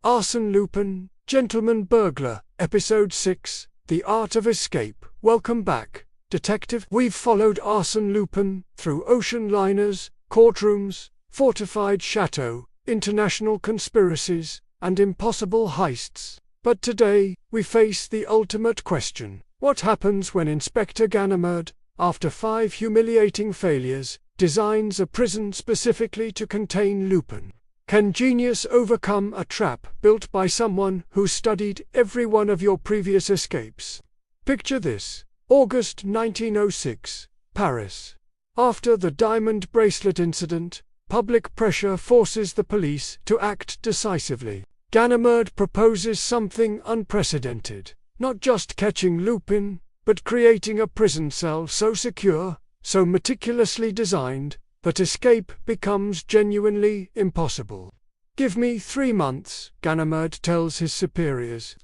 Arsène Lupin, Gentleman Burglar, Episode 6, The Art of Escape. Welcome back, Detective. We've followed Arsène Lupin through ocean liners, courtrooms, fortified chateau, international conspiracies, and impossible heists. But today, we face the ultimate question. What happens when Inspector Ganimard, after 5 humiliating failures, designs a prison specifically to contain Lupin? Can genius overcome a trap built by someone who studied every one of your previous escapes? Picture this: August 1906, Paris. After the diamond bracelet incident, public pressure forces the police to act decisively. Ganimard proposes something unprecedented, not just catching Lupin, but creating a prison cell so secure, so meticulously designed, that escape becomes genuinely impossible. "Give me 3 months," Ganimard tells his superiors,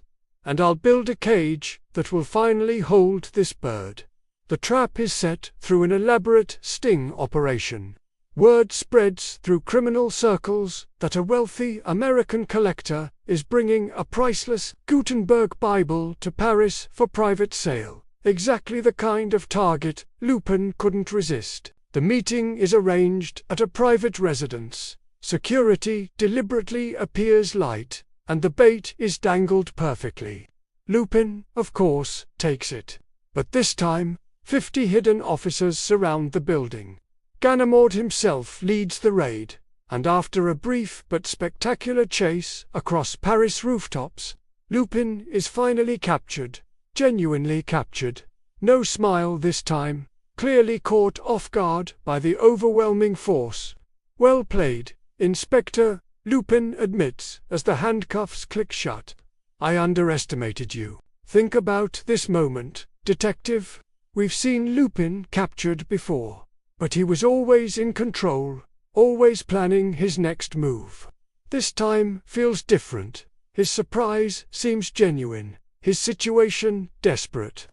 "and I'll build a cage that will finally hold this bird." The trap is set through an elaborate sting operation. Word spreads through criminal circles that a wealthy American collector is bringing a priceless Gutenberg Bible to Paris for private sale. Exactly the kind of target Lupin couldn't resist. The meeting is arranged at a private residence. Security deliberately appears light, and the bait is dangled perfectly. Lupin, of course, takes it. But this time, 50 hidden officers surround the building. Ganimard himself leads the raid, and after a brief but spectacular chase across Paris rooftops, Lupin is finally captured, genuinely captured. No smile this time, clearly caught off guard by the overwhelming force. "Well played, Inspector," Lupin admits as the handcuffs click shut. "I underestimated you." Think about this moment, Detective. We've seen Lupin captured before, but he was always in control, always planning his next move. This time feels different. His surprise seems genuine, his situation desperate.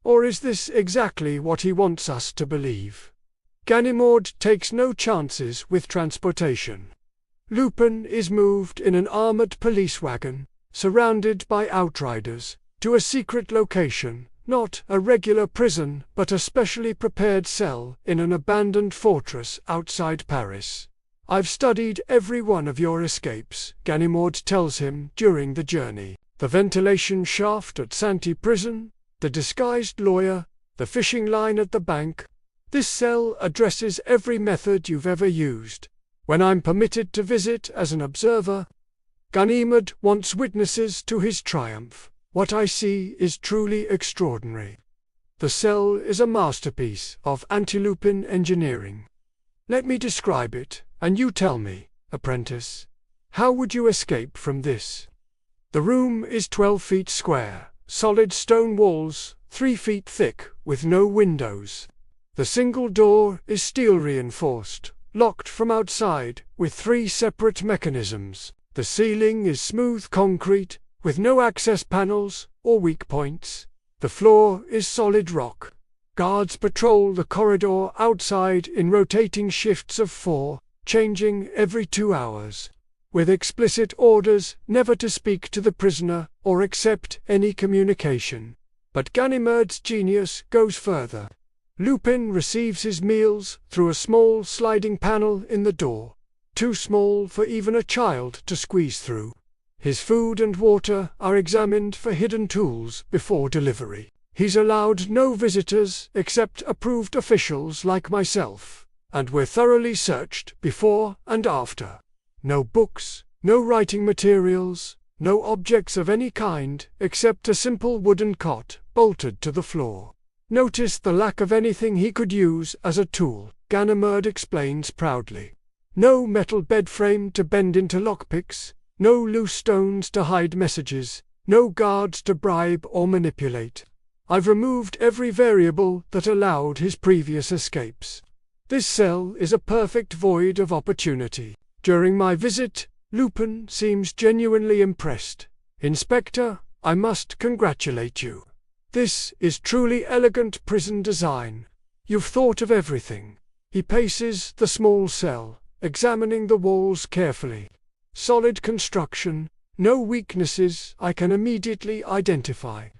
Or is this exactly what he wants us to believe? Ganimard takes no chances with transportation. Lupin is moved in an armored police wagon, surrounded by outriders, to a secret location, not a regular prison but a specially prepared cell in an abandoned fortress outside Paris. "I've studied every one of your escapes," Ganimard tells him during the journey. The ventilation shaft at Santi prison, the disguised lawyer, the fishing line at the bank. This cell addresses every method you've ever used. When I'm permitted to visit as an observer, Ganimard wants witnesses to his triumph. What I see is truly extraordinary. The cell is a masterpiece of anti-Lupin engineering. Let me describe it, and you tell me, apprentice. How would you escape from this? The room is 12 feet square. Solid stone walls, 3 feet thick, with no windows. The single door is steel reinforced, locked from outside, with 3 separate mechanisms. The ceiling is smooth concrete, with no access panels or weak points. The floor is solid rock. Guards patrol the corridor outside in rotating shifts of 4, changing every 2 hours, with explicit orders never to speak to the prisoner or accept any communication. But Ganimard's genius goes further. Lupin receives his meals through a small sliding panel in the door, too small for even a child to squeeze through. His food and water are examined for hidden tools before delivery. He's allowed no visitors except approved officials like myself, and we're thoroughly searched before and after. No books, no writing materials, no objects of any kind except a simple wooden cot bolted to the floor. Notice the lack of anything he could use as a tool, Ganimard explains proudly. No metal bed frame to bend into lockpicks, no loose stones to hide messages, no guards to bribe or manipulate. I've removed every variable that allowed his previous escapes. This cell is a perfect void of opportunity. During my visit, Lupin seems genuinely impressed. "Inspector, I must congratulate you. This is truly elegant prison design. You've thought of everything." He paces the small cell, examining the walls carefully. Solid construction, No weaknesses I can immediately identify.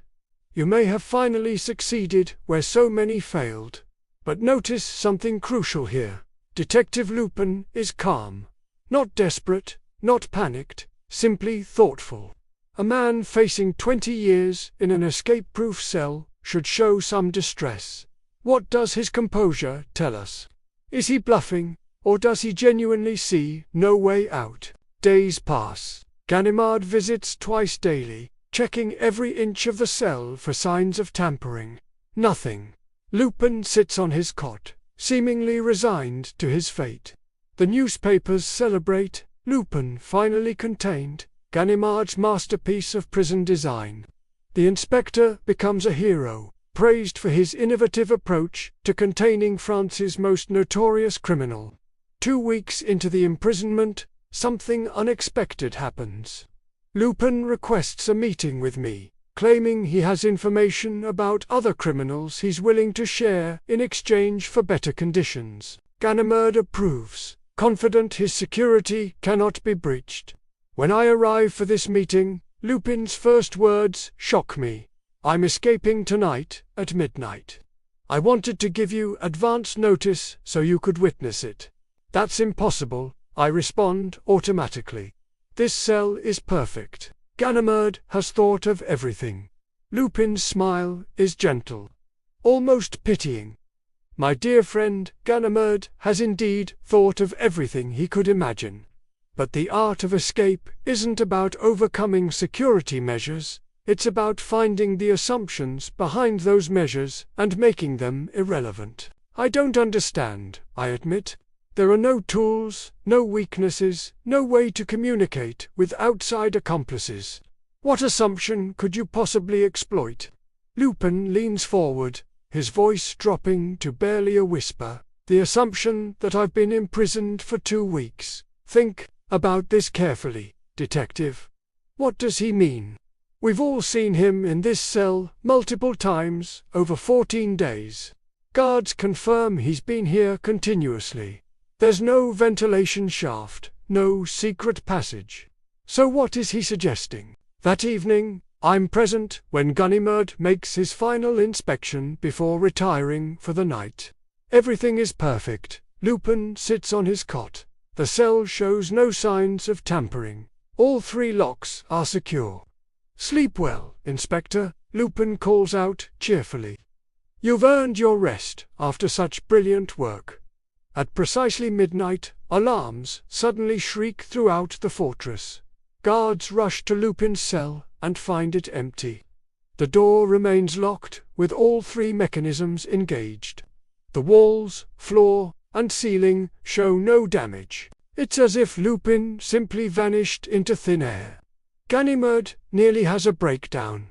You may have finally succeeded where so many failed. But notice something crucial here. Detective Lupin is calm. Not desperate, not panicked, simply thoughtful. A man facing 20 years in an escape-proof cell should show some distress. What does his composure tell us? Is he bluffing, or does he genuinely see no way out? Days pass. Ganimard visits twice daily, checking every inch of the cell for signs of tampering. Nothing. Lupin sits on his cot, seemingly resigned to his fate. The newspapers celebrate Lupin finally contained, Ganimard's masterpiece of prison design. The inspector becomes a hero, praised for his innovative approach to containing France's most notorious criminal. 2 weeks into the imprisonment, something unexpected happens. Lupin requests a meeting with me, claiming he has information about other criminals he's willing to share in exchange for better conditions. Ganimard approves, confident his security cannot be breached. When I arrive for this meeting, Lupin's first words shock me. "I'm escaping tonight at midnight. I wanted to give you advance notice so you could witness it." "That's impossible," I respond automatically. "This cell is perfect. Ganimard has thought of everything." Lupin's smile is gentle, almost pitying. My dear friend, Ganimard has indeed thought of everything he could imagine. But the art of escape isn't about overcoming security measures, it's about finding the assumptions behind those measures and making them irrelevant. I don't understand, I admit. There are no tools, no weaknesses, no way to communicate with outside accomplices. What assumption could you possibly exploit? Lupin leans forward, his voice dropping to barely a whisper. The assumption that I've been imprisoned for 2 weeks. Think about this carefully, detective. What does he mean? We've all seen him in this cell multiple times over 14 days. Guards confirm he's been here continuously. There's no ventilation shaft, no secret passage. So what is he suggesting? That evening, I'm present when Ganimard makes his final inspection before retiring for the night. Everything is perfect. Lupin sits on his cot. The cell shows no signs of tampering. All 3 locks are secure. "Sleep well, Inspector," Lupin calls out cheerfully. "You've earned your rest after such brilliant work." At precisely midnight, alarms suddenly shriek throughout the fortress. Guards rush to Lupin's cell and find it empty. The door remains locked, with all 3 mechanisms engaged. The walls, floor, and ceiling show no damage. It's as if Lupin simply vanished into thin air. Ganimard nearly has a breakdown.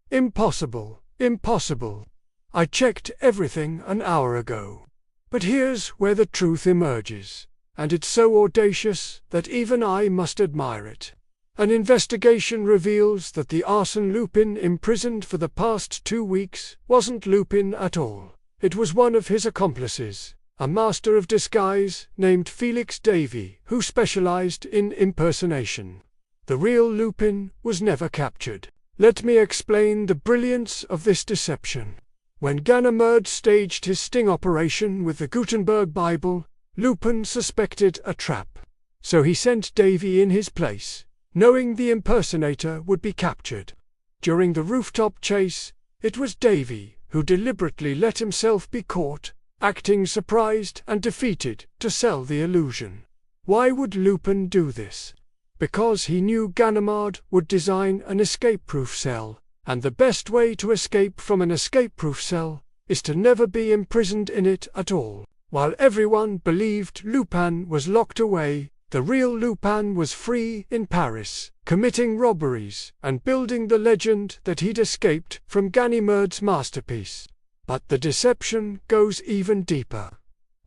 "Impossible, impossible. I checked everything an hour ago." But here's where the truth emerges, and it's so audacious that even I must admire it. An investigation reveals that the Arsène Lupin imprisoned for the past 2 weeks wasn't Lupin at all. It was one of his accomplices, a master of disguise named Félix Davey, who specialized in impersonation. The real Lupin was never captured. Let me explain the brilliance of this deception. When Ganimard staged his sting operation with the Gutenberg Bible, Lupin suspected a trap. So he sent Davey in his place, knowing the impersonator would be captured. During the rooftop chase, it was Davey who deliberately let himself be caught, acting surprised and defeated to sell the illusion. Why would Lupin do this? Because he knew Ganimard would design an escape-proof cell, and the best way to escape from an escape-proof cell is to never be imprisoned in it at all. While everyone believed Lupin was locked away, the real Lupin was free in Paris, committing robberies and building the legend that he'd escaped from Ganimard's masterpiece. But the deception goes even deeper.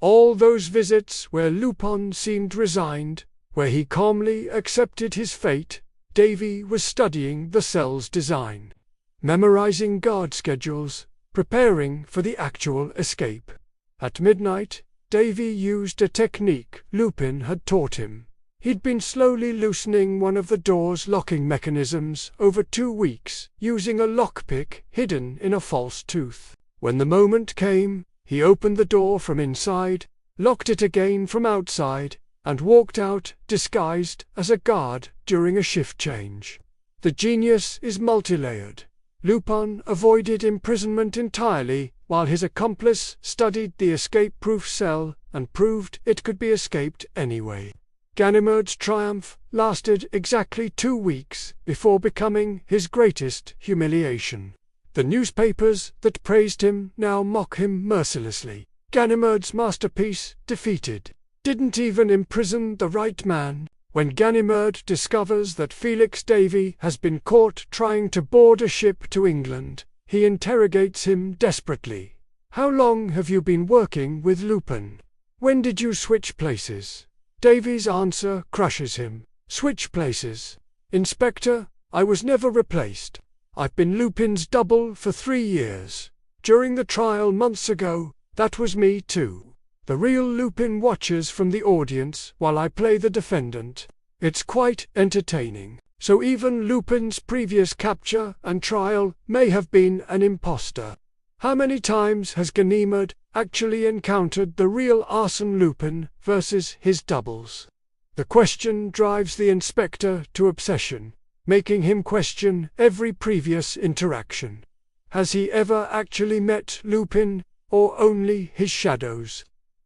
All those visits where Lupin seemed resigned, where he calmly accepted his fate, Davey was studying the cell's design, memorizing guard schedules, preparing for the actual escape. At midnight, Davey used a technique Lupin had taught him. He'd been slowly loosening one of the door's locking mechanisms over 2 weeks, using a lockpick hidden in a false tooth. When the moment came, he opened the door from inside, locked it again from outside, and walked out disguised as a guard during a shift change. The genius is multilayered. Lupin avoided imprisonment entirely, while his accomplice studied the escape-proof cell and proved it could be escaped anyway. Ganimard's triumph lasted exactly 2 weeks before becoming his greatest humiliation. The newspapers that praised him now mock him mercilessly. Ganimard's masterpiece defeated. Didn't even imprison the right man. When Ganimard discovers that Félix Davey has been caught trying to board a ship to England, he interrogates him desperately. "How long have you been working with Lupin? When did you switch places?" Davey's answer crushes him. "Switch places? Inspector, I was never replaced. I've been Lupin's double for 3 years. During the trial months ago, that was me too. The real Lupin watches from the audience while I play the defendant. It's quite entertaining. So even Lupin's previous capture and trial may have been an imposter. How many times has Ganimard actually encountered the real Arsène Lupin versus his doubles?" The question drives the inspector to obsession, making him question every previous interaction. Has he ever actually met Lupin, or only his shadows?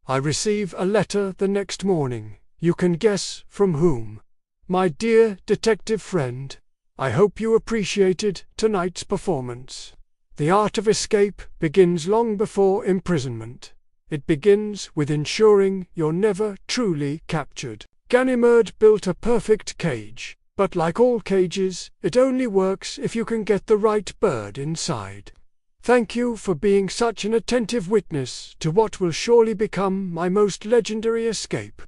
I receive a letter the next morning. You can guess from whom. "My dear detective friend, I hope you appreciated tonight's performance. The art of escape begins long before imprisonment. It begins with ensuring you're never truly captured." Ganimard built a perfect cage, but like all cages, it only works if you can get the right bird inside. Thank you for being such an attentive witness to what will surely become my most legendary escape.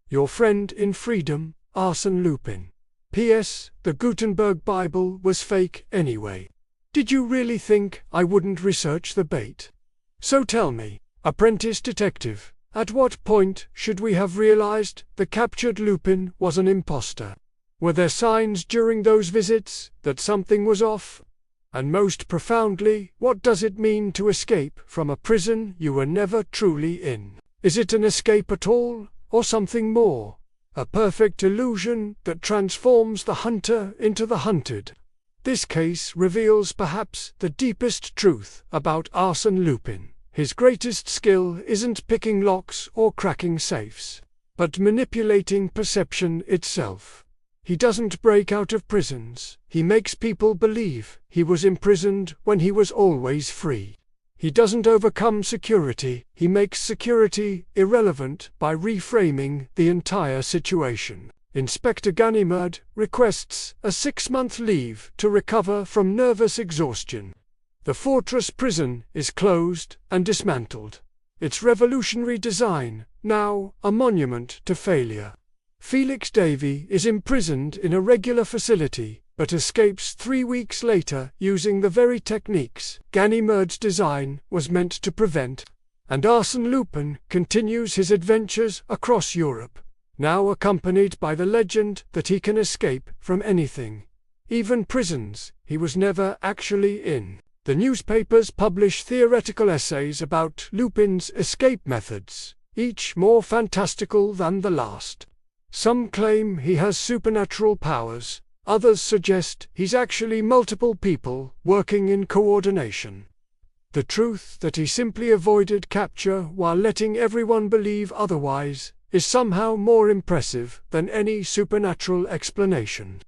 Your friend in freedom, Arsène Lupin. P.S. The Gutenberg Bible was fake anyway. Did you really think I wouldn't research the bait? So tell me, apprentice detective, at what point should we have realized the captured Lupin was an imposter? Were there signs during those visits that something was off? And most profoundly, what does it mean to escape from a prison you were never truly in? Is it an escape at all, or something more? A perfect illusion that transforms the hunter into the hunted? This case reveals perhaps the deepest truth about Arsène Lupin. His greatest skill isn't picking locks or cracking safes, but manipulating perception itself. He doesn't break out of prisons. He makes people believe he was imprisoned when he was always free. He doesn't overcome security. He makes security irrelevant by reframing the entire situation. Inspector Ganimard requests a 6-month leave to recover from nervous exhaustion. The fortress prison is closed and dismantled. Its revolutionary design, now a monument to failure. Félix Davey is imprisoned in a regular facility, but escapes 3 weeks later using the very techniques Ganimard's design was meant to prevent. And Arsène Lupin continues his adventures across Europe, now accompanied by the legend that he can escape from anything, even prisons he was never actually in. The newspapers publish theoretical essays about Lupin's escape methods, each more fantastical than the last. Some claim he has supernatural powers, others suggest he's actually multiple people working in coordination. The truth that he simply avoided capture while letting everyone believe otherwise is somehow more impressive than any supernatural explanation.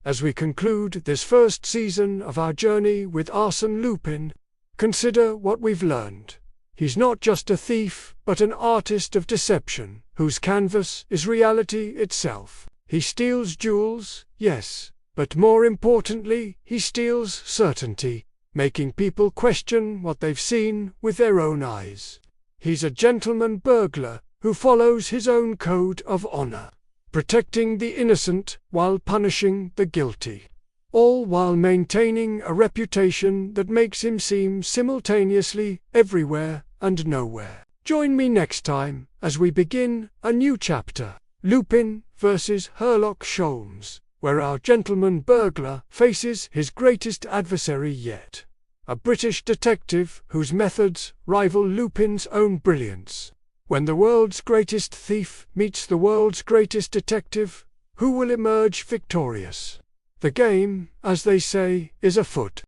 As we conclude this first season of our journey with Arsène Lupin, consider what we've learned. He's not just a thief, but an artist of deception, whose canvas is reality itself. He steals jewels, yes, but more importantly, he steals certainty, making people question what they've seen with their own eyes. He's a gentleman burglar who follows his own code of honor, protecting the innocent while punishing the guilty, all while maintaining a reputation that makes him seem simultaneously everywhere and nowhere. Join me next time as we begin a new chapter. Lupin vs. Sherlock Holmes, where our gentleman burglar faces his greatest adversary yet, a British detective whose methods rival Lupin's own brilliance. When the world's greatest thief meets the world's greatest detective, who will emerge victorious? The game, as they say, is afoot.